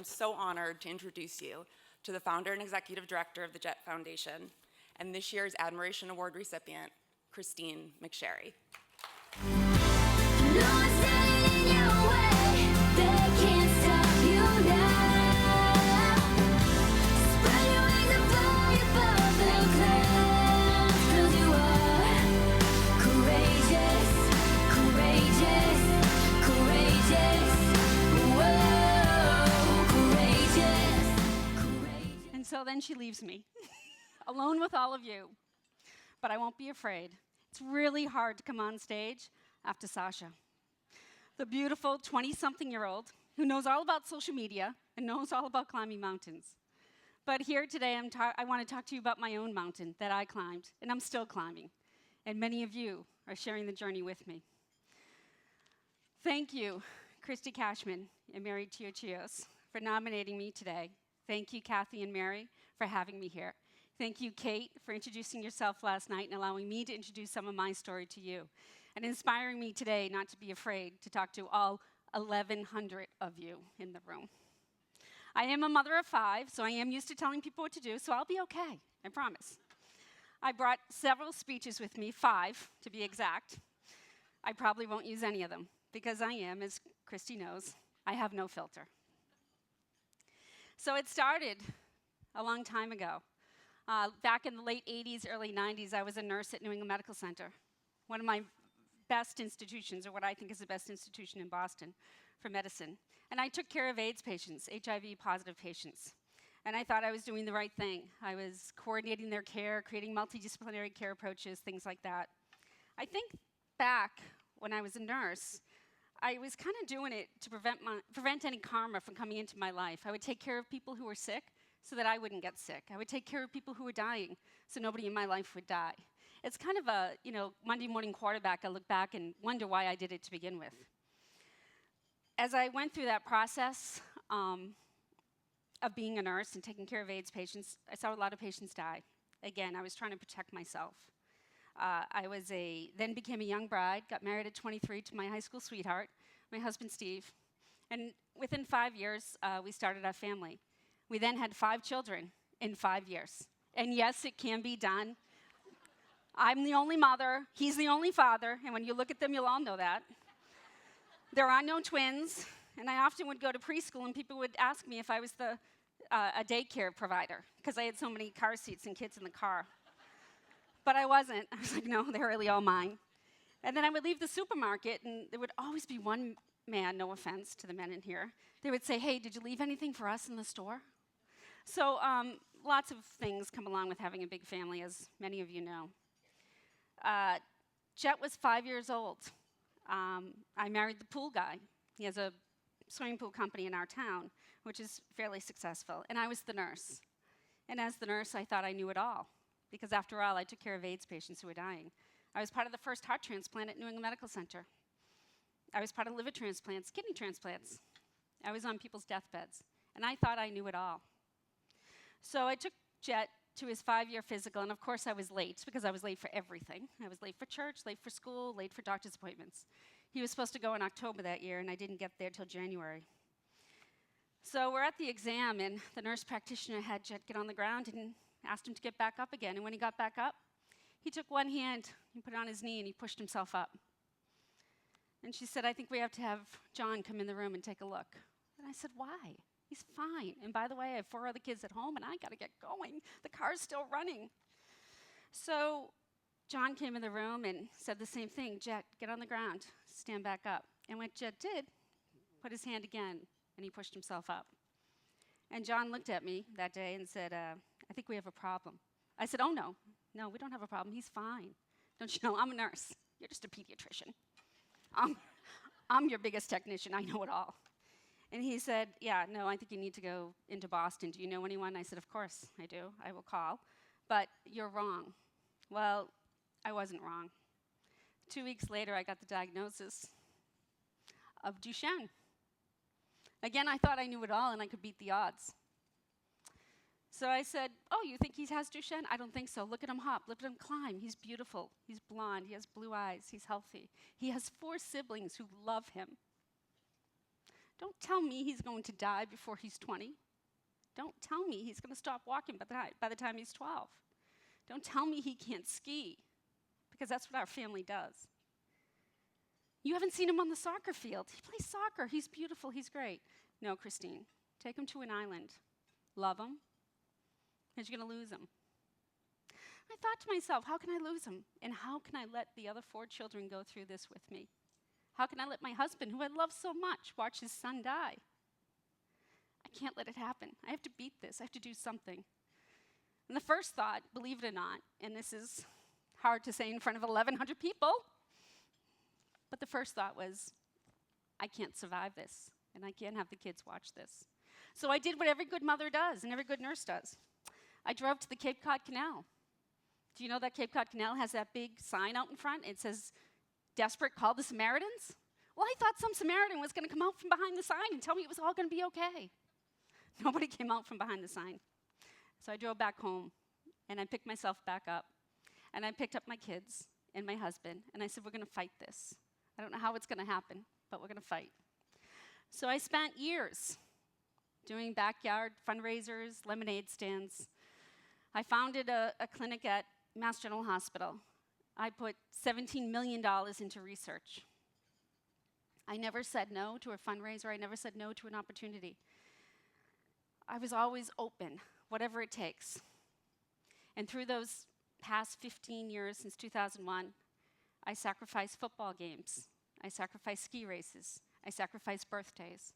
so honored to introduce you to the founder and executive director of the Jet Foundation and this year's Admiration Award recipient, Christine McSherry. No one's standing in your way. They can't stop you now. Spread your wings and fly above the clouds. 'Cause you are courageous, courageous, courageous. Whoa, courageous, courageous. And so then she leaves me, alone with all of you. But I won't be afraid. It's really hard to come on stage after Sasha, the beautiful 20-something-year-old who knows all about social media and knows all about climbing mountains. But here today, I want to talk to you about my own mountain that I climbed, and I'm still climbing. And many of you are sharing the journey with me. Thank you, Christy Cashman and Mary Tiochios, for nominating me today. Thank you, Kathy and Mary, for having me here. Thank you, Kate, for introducing yourself last night and allowing me to introduce some of my story to you, and inspiring me today not to be afraid to talk to all 1,100 of you in the room. I am a mother of 5, so I am used to telling people what to do, so I'll be okay, I promise. I brought several speeches with me, 5 to be exact. I probably won't use any of them, because I am, as Christy knows, I have no filter. So it started a long time ago. Back in the late 80s, early 90s, I was a nurse at New England Medical Center, one of my best institutions, or what I think is the best institution in Boston for medicine. And I took care of AIDS patients, HIV-positive patients. And I thought I was doing the right thing. I was coordinating their care, creating multidisciplinary care approaches, things like that. I think back when I was a nurse, I was kind of doing it to prevent any karma from coming into my life. I would take care of people who were sick so that I wouldn't get sick. I would take care of people who were dying so nobody in my life would die. It's kind of a, Monday morning quarterback. I look back and wonder why I did it to begin with. As I went through that process of being a nurse and taking care of AIDS patients, I saw a lot of patients die. Again, I was trying to protect myself. I then became a young bride, got married at 23 to my high school sweetheart, my husband Steve. And within 5 years, we started our family. We then had 5 children in 5 years. And yes, it can be done. I'm the only mother, he's the only father, and when you look at them, you'll all know that. There are no twins, and I often would go to preschool and people would ask me if I was a daycare provider, because I had so many car seats and kids in the car. But I wasn't. I was like, no, they're really all mine. And then I would leave the supermarket, and there would always be one man, no offense to the men in here, they would say, hey, did you leave anything for us in the store? So lots of things come along with having a big family, as many of you know. Jet was 5 years old. I married the pool guy. He has a swimming pool company in our town, which is fairly successful. And I was the nurse. And as the nurse, I thought I knew it all, because after all, I took care of AIDS patients who were dying. I was part of the first heart transplant at New England Medical Center. I was part of liver transplants, kidney transplants. I was on people's deathbeds. And I thought I knew it all. So I took Jet to his 5-year physical, and of course I was late, because I was late for everything. I was late for church, late for school, late for doctor's appointments. He was supposed to go in October that year, and I didn't get there till January. So we're at the exam, and the nurse practitioner had Jet get on the ground and asked him to get back up again. And when he got back up, he took one hand, he put it on his knee, and he pushed himself up. And she said, I think we have to have John come in the room and take a look. And I said, why? He's fine. And by the way, I have 4 other kids at home, and I got to get going. The car's still running. So John came in the room and said the same thing. Jet, get on the ground. Stand back up. And what Jet did, put his hand again, and he pushed himself up. And John looked at me that day and said, I think we have a problem. I said, oh, no. No, we don't have a problem. He's fine. Don't you know, I'm a nurse. You're just a pediatrician. I'm your biggest technician. I know it all. And he said, yeah, no, I think you need to go into Boston. Do you know anyone? I said, of course I do. I will call. But you're wrong. Well, I wasn't wrong. 2 weeks later, I got the diagnosis of Duchenne. Again, I thought I knew it all and I could beat the odds. So I said, oh, you think he has Duchenne? I don't think so. Look at him hop. Look at him climb. He's beautiful. He's blonde. He has blue eyes. He's healthy. He has 4 siblings who love him. Don't tell me he's going to die before he's 20. Don't tell me he's going to stop walking by the time he's 12. Don't tell me he can't ski, because that's what our family does. You haven't seen him on the soccer field. He plays soccer. He's beautiful. He's great. No, Christine, take him to an island. Love him, because you're going to lose him. I thought to myself, how can I lose him? And how can I let the other 4 children go through this with me? How can I let my husband, who I love so much, watch his son die? I can't let it happen. I have to beat this. I have to do something. And the first thought, believe it or not, and this is hard to say in front of 1,100 people, but the first thought was, I can't survive this, and I can't have the kids watch this. So I did what every good mother does and every good nurse does. I drove to the Cape Cod Canal. Do you know that Cape Cod Canal has that big sign out in front? It says, "Desperate, call the Samaritans." Well, I thought some Samaritan was going to come out from behind the sign and tell me it was all going to be okay. Nobody came out from behind the sign. So I drove back home, and I picked myself back up, and I picked up my kids and my husband, and I said, we're going to fight this. I don't know how it's going to happen, but we're going to fight. So I spent years doing backyard fundraisers, lemonade stands. I founded a clinic at Mass General Hospital. I put $17 million into research. I never said no to a fundraiser. I never said no to an opportunity. I was always open, whatever it takes. And through those past 15 years, since 2001, I sacrificed football games. I sacrificed ski races. I sacrificed birthdays.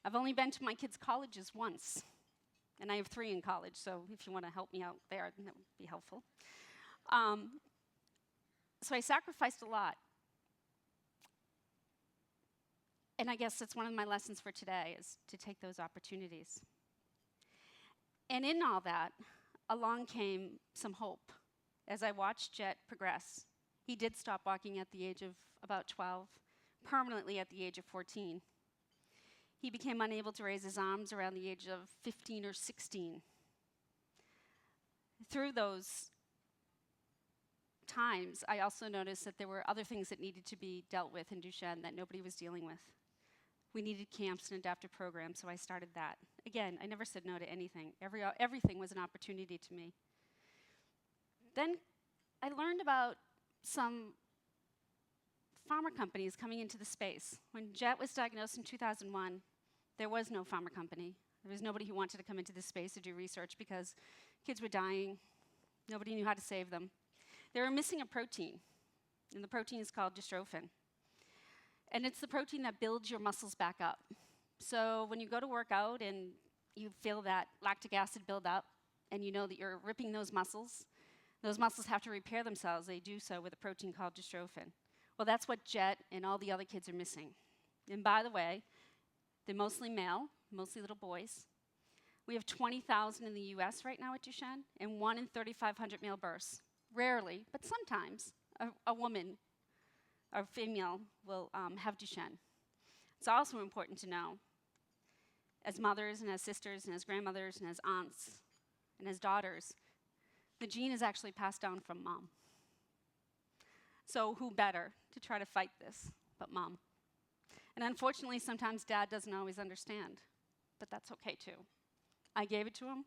I've only been to my kids' colleges once, and I have 3 in college, so if you want to help me out there, that would be helpful. So I sacrificed a lot. And I guess that's one of my lessons for today, is to take those opportunities. And in all that, along came some hope. As I watched Jet progress, he did stop walking at the age of about 12, permanently at the age of 14. He became unable to raise his arms around the age of 15 or 16. Through those times, I also noticed that there were other things that needed to be dealt with in Duchenne that nobody was dealing with. We needed camps and adaptive programs, so I started that. Again, I never said no to anything. Everything was an opportunity to me. Then I learned about some pharma companies coming into the space. When Jet was diagnosed in 2001, there was no pharma company. There was nobody who wanted to come into this space to do research because kids were dying. Nobody knew how to save them. They were missing a protein, and the protein is called dystrophin. And it's the protein that builds your muscles back up. So when you go to work out and you feel that lactic acid build up, and you know that you're ripping those muscles have to repair themselves. They do so with a protein called dystrophin. Well, that's what Jet and all the other kids are missing. And by the way, they're mostly male, mostly little boys. We have 20,000 in the US right now with Duchenne, and 1 in 3,500 male births. Rarely, but sometimes, a woman or female will have Duchenne. It's also important to know, as mothers and as sisters and as grandmothers and as aunts and as daughters, the gene is actually passed down from mom. So who better to try to fight this but mom? And unfortunately, sometimes dad doesn't always understand, but that's okay too. I gave it to him.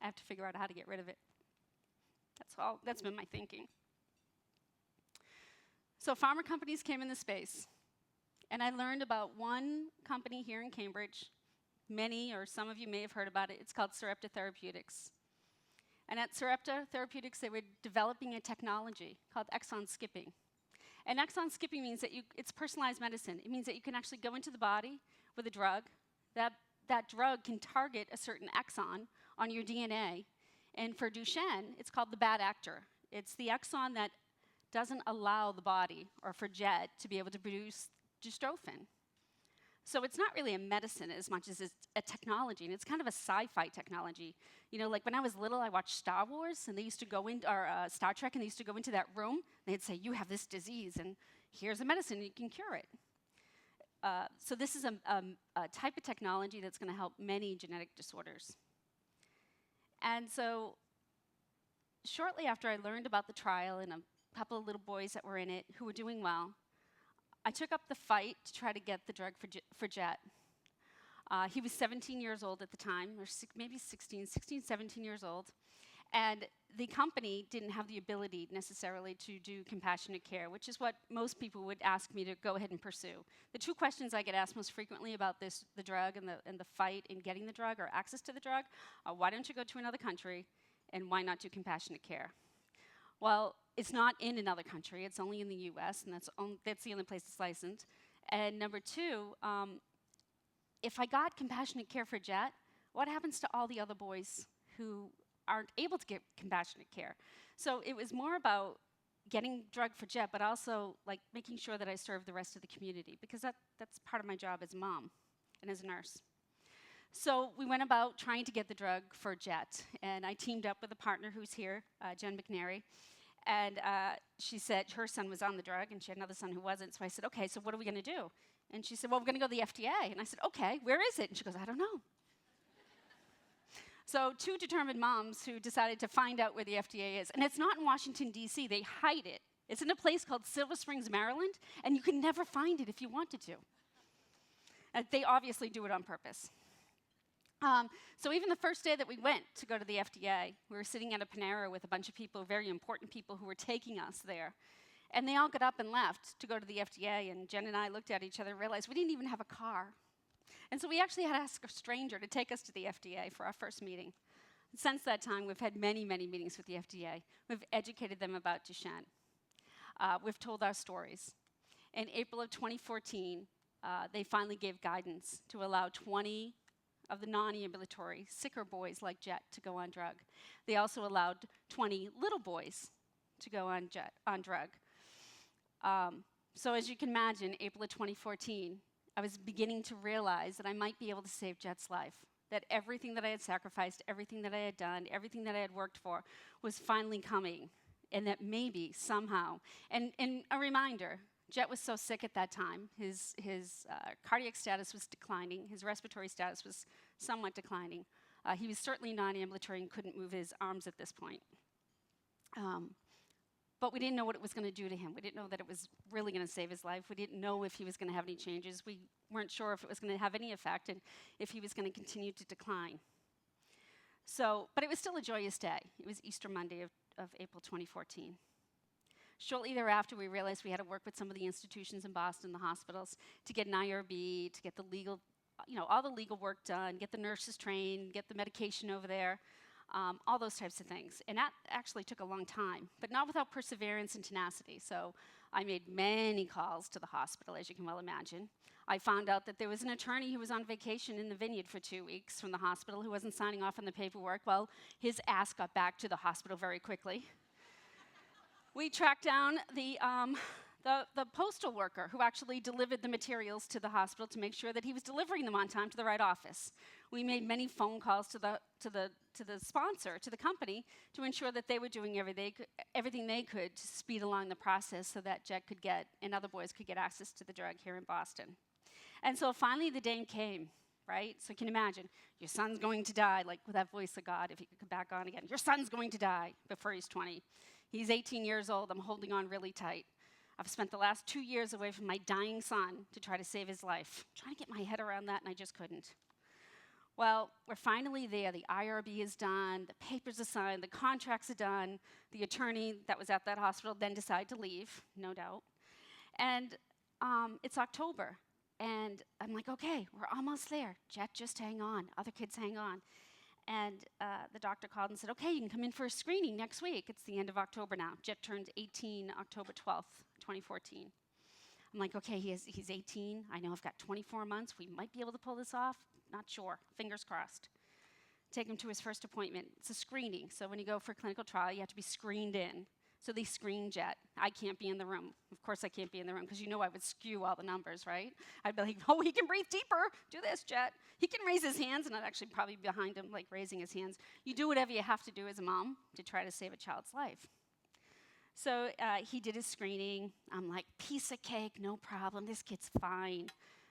I have to figure out how to get rid of it. That's been my thinking. So pharma companies came in the space, and I learned about one company here in Cambridge. Many or some of you may have heard about it. It's called Sarepta Therapeutics. And at Sarepta Therapeutics, they were developing a technology called exon skipping. And exon skipping means that it's personalized medicine. It means that you can actually go into the body with a drug. That drug can target a certain exon on your DNA. And for Duchenne, it's called the bad actor. It's the exon that doesn't allow the body, or for Jet, to be able to produce dystrophin. So it's not really a medicine as much as it's a technology, and it's kind of a sci-fi technology. You know, like when I was little, I watched Star Wars, and they used to go in, or Star Trek, and they used to go into that room, and they'd say, you have this disease, and here's a medicine, and you can cure it. So this is a type of technology that's going to help many genetic disorders. And so shortly after I learned about the trial and a couple of little boys that were in it who were doing well, I took up the fight to try to get the drug for Jet. He was 17 years old at the time, or maybe 16, 17 years old. And the company didn't have the ability necessarily to do compassionate care, which is what most people would ask me to go ahead and pursue. The two questions I get asked most frequently about the drug and the fight in getting the drug or access to the drug are, why don't you go to another country, and why not do compassionate care? Well, it's not in another country, it's only in the US, and that's the only place it's licensed. And number two, if I got compassionate care for Jet, what happens to all the other boys who aren't able to get compassionate care? So it was more about getting drug for Jet, but also like making sure that I serve the rest of the community, because that's part of my job as a mom and as a nurse. So we went about trying to get the drug for Jet, and I teamed up with a partner who's here, Jen McSherry, and she said her son was on the drug, and she had another son who wasn't. So I said, okay, so what are we going to do? And she said, well, we're going to go to the FDA. And I said, okay, where is it? And she goes, I don't know. So two determined moms who decided to find out where the FDA is. And it's not in Washington, D.C. They hide it. It's in a place called Silver Springs, Maryland, and you can never find it if you wanted to. They obviously do it on purpose. So even the first day that we went to go to the FDA, we were sitting at a Panera with a bunch of people, very important people who were taking us there. And they all got up and left to go to the FDA, and Jen and I looked at each other and realized we didn't even have a car. And so we actually had to ask a stranger to take us to the FDA for our first meeting. And since that time, we've had many, many meetings with the FDA. We've educated them about Duchenne. We've told our stories. In April of 2014, they finally gave guidance to allow 20 of the non-ambulatory, sicker boys like Jet to go on drug. They also allowed 20 little boys to go on drug. So as you can imagine, April of 2014, I was beginning to realize that I might be able to save Jet's life, that everything that I had sacrificed, everything that I had done, everything that I had worked for was finally coming, and that maybe, somehow, and a reminder, Jet was so sick at that time, his cardiac status was declining, his respiratory status was somewhat declining. He was certainly non-ambulatory and couldn't move his arms at this point. But we didn't know what it was going to do to him. We didn't know that it was really going to save his life. We didn't know if he was going to have any changes. We weren't sure if it was going to have any effect and if he was going to continue to decline. So, but it was still a joyous day. It was Easter Monday of April 2014. Shortly thereafter, we realized we had to work with some of the institutions in Boston, the hospitals, to get an IRB, to get the legal, all the legal work done, get the nurses trained, get the medication over there, all those types of things. And that actually took a long time, but not without perseverance and tenacity. So I made many calls to the hospital, as you can well imagine. I found out that there was an attorney who was on vacation in the vineyard for 2 weeks from the hospital who wasn't signing off on the paperwork. Well, his ass got back to the hospital very quickly. We tracked down the postal worker who actually delivered the materials to the hospital to make sure that he was delivering them on time to the right office. We made many phone calls to the sponsor, to the company, to ensure that they were doing everything they could to speed along the process so that Jet could get, and other boys could get access to the drug here in Boston. And so finally the day came, right? So you can imagine, your son's going to die, like with that voice of God, if he could come back on again. Your son's going to die before he's 20. He's 18 years old. I'm holding on really tight. I've spent the last 2 years away from my dying son to try to save his life. I'm trying to get my head around that, and I just couldn't. Well, we're finally there. The IRB is done. The papers are signed. The contracts are done. The attorney that was at that hospital then decided to leave, no doubt. And it's October. And I'm like, okay, we're almost there. Jet, just hang on. Other kids, hang on. And the doctor called and said, okay, you can come in for a screening next week. It's the end of October now. Jet turned 18 October 12th, 2014. I'm like, okay, he's 18. I know I've got 24 months. We might be able to pull this off. Not sure. Fingers crossed. Take him to his first appointment. It's a screening. So when you go for a clinical trial, you have to be screened in. So they screen Jet. I can't be in the room. Of course I can't be in the room because you know I would skew all the numbers, right? I'd be like, oh, he can breathe deeper. Do this, Jet. He can raise his hands, and I'd actually probably be behind him, like raising his hands. You do whatever you have to do as a mom to try to save a child's life. So he did his screening. I'm like, piece of cake, no problem. This kid's fine.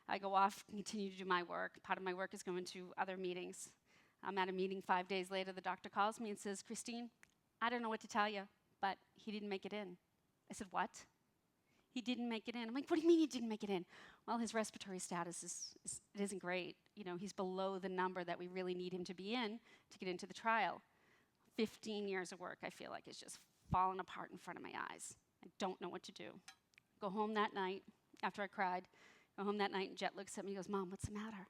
I go off, continue to do my work. Part of my work is going to other meetings. I'm at a meeting 5 days later. The doctor calls me and says, Christine, I don't know what to tell you, but he didn't make it in. I said, what? He didn't make it in. I'm like, what do you mean he didn't make it in? Well, his respiratory status it isn't great. He's below the number that we really need him to be in to get into the trial. 15 years of work, I feel like, is just falling apart in front of my eyes. I don't know what to do. Go home that night, after I cried, go home that night, and Jet looks at me and goes, Mom, what's the matter?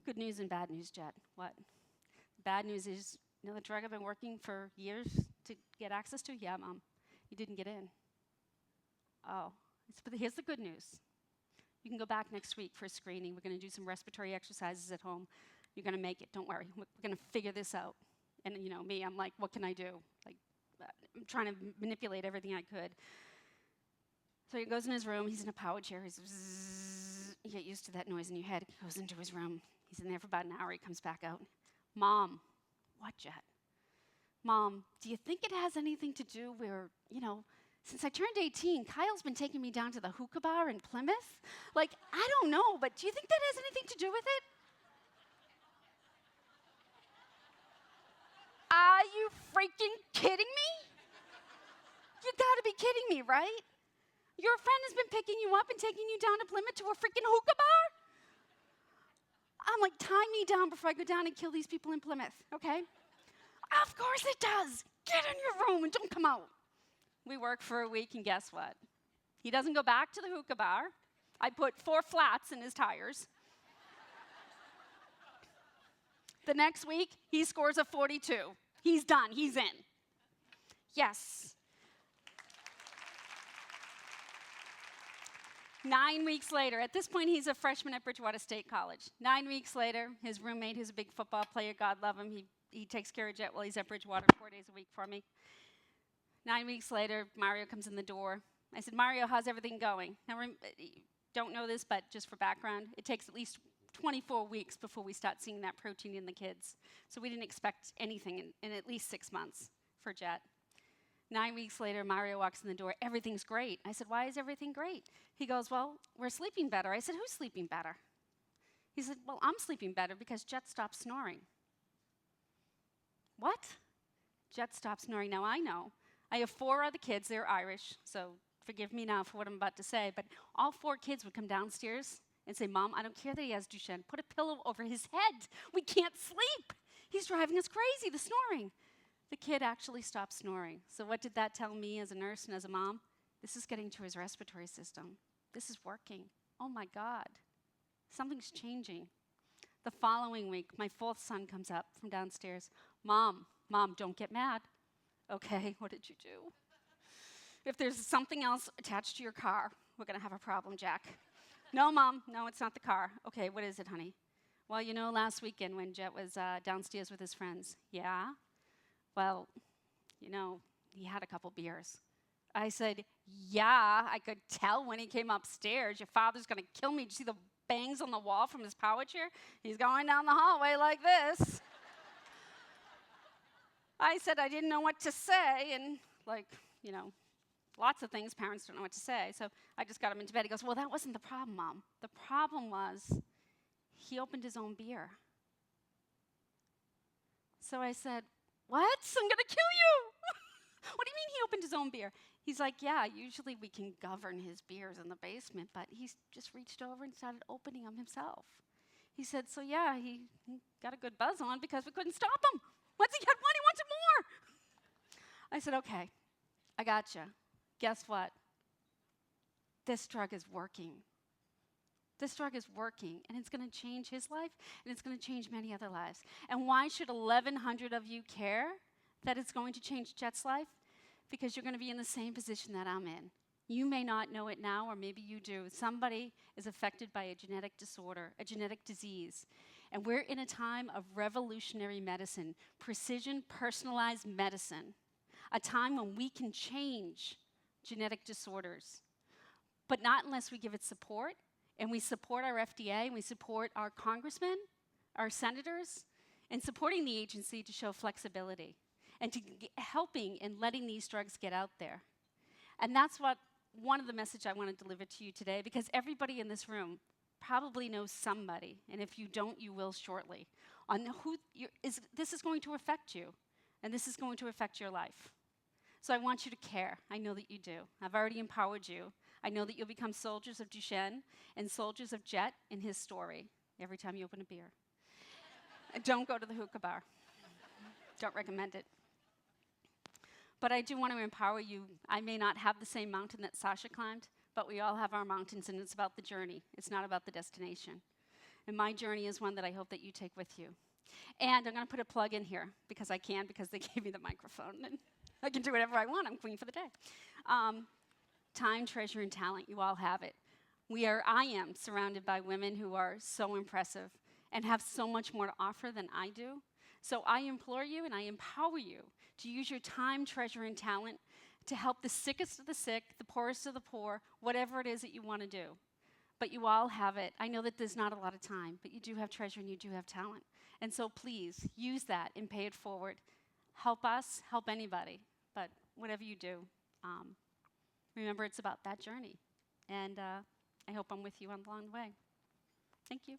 Good news and bad news, Jet. What? Bad news is, the drug I've been working for years to get access to? Yeah, Mom. You didn't get in. Oh. But here's the good news. You can go back next week for a screening. We're going to do some respiratory exercises at home. You're going to make it. Don't worry. We're going to figure this out. And me, I'm like, what can I do? I'm trying to manipulate everything I could. So he goes in his room. He's in a power chair. He's bzzz. You get used to that noise in your head. He goes into his room. He's in there for about an hour. He comes back out. Mom, what, Jet? Mom, do you think it has anything to do where, since I turned 18, Kyle's been taking me down to the hookah bar in Plymouth? I don't know, but do you think that has anything to do with it? Are you freaking kidding me? You gotta be kidding me, right? Your friend has been picking you up and taking you down to Plymouth to a freaking hookah bar? I'm like, tie me down before I go down and kill these people in Plymouth, okay? Of course it does. Get in your room and don't come out. We work for a week, and guess what? He doesn't go back to the hookah bar. I put 4 flats in his tires. The next week, he scores a 42. He's done. He's in. Yes. 9 weeks later, at this point, he's a freshman at Bridgewater State College. 9 weeks later, his roommate, who's a big football player, God love him, he takes care of Jet while he's at Bridgewater 4 days a week for me. 9 weeks later, Mario comes in the door. I said, Mario, how's everything going? Now, don't know this, but just for background, it takes at least 24 weeks before we start seeing that protein in the kids. So we didn't expect anything in at least 6 months for Jet. 9 weeks later, Mario walks in the door. Everything's great. I said, why is everything great? He goes, well, we're sleeping better. I said, who's sleeping better? He said, well, I'm sleeping better because Jet stopped snoring. What? Jet stopped snoring. Now, I know. I have 4 other kids. They're Irish, so forgive me now for what I'm about to say, but all 4 kids would come downstairs and say, Mom, I don't care that he has Duchenne. Put a pillow over his head. We can't sleep. He's driving us crazy, the snoring. The kid actually stopped snoring. So what did that tell me as a nurse and as a mom? This is getting to his respiratory system. This is working. Oh, my God. Something's changing. The following week, my 4th son comes up from downstairs. Mom, don't get mad. Okay, what did you do? If there's something else attached to your car, we're going to have a problem, Jack. No, Mom, no, it's not the car. Okay, what is it, honey? Well, last weekend when Jet was downstairs with his friends. Yeah? Well, he had a couple beers. I said, yeah, I could tell when he came upstairs. Your father's going to kill me. Did you see the bangs on the wall from his power chair? He's going down the hallway like this. I said I didn't know what to say, and lots of things parents don't know what to say. So I just got him into bed. He goes, well, that wasn't the problem, Mom. The problem was he opened his own beer. So I said, what? I'm going to kill you. What do you mean he opened his own beer? He's like, yeah, usually we can govern his beers in the basement, but he's just reached over and started opening them himself. He said, so yeah, he got a good buzz on because we couldn't stop him. Once he had one, he wanted more. I said, okay, I gotcha. Guess what? This drug is working. This drug is working, and it's going to change his life, and it's going to change many other lives. And why should 1,100 of you care that it's going to change Jet's life? Because you're going to be in the same position that I'm in. You may not know it now, or maybe you do. Somebody is affected by a genetic disorder, a genetic disease. And we're in a time of revolutionary medicine, precision, personalized medicine, a time when we can change genetic disorders. But not unless we give it support, and we support our FDA, and we support our congressmen, our senators, and supporting the agency to show flexibility and to helping in letting these drugs get out there. And that's one of the message I want to deliver to you today, because everybody in this room probably knows somebody, and if you don't, you will shortly, on this is going to affect you, and this is going to affect your life. So I want you to care. I know that you do. I've already empowered you. I know that you'll become soldiers of Duchenne and soldiers of Jet in his story every time you open a beer. And don't go to the hookah bar. Don't recommend it. But I do want to empower you. I may not have the same mountain that Sasha climbed, but we all have our mountains, and it's about the journey. It's not about the destination. And my journey is one that I hope that you take with you. And I'm going to put a plug in here because I can, because they gave me the microphone, and I can do whatever I want. I'm queen for the day. Time, treasure, and talent. You all have it. I am surrounded by women who are so impressive and have so much more to offer than I do. So I implore you and I empower you to use your time, treasure, and talent to help the sickest of the sick, the poorest of the poor, whatever it is that you want to do. But you all have it. I know that there's not a lot of time, but you do have treasure and you do have talent. And so please use that and pay it forward. Help us, help anybody. But whatever you do, remember it's about that journey. And I hope I'm with you along the way. Thank you.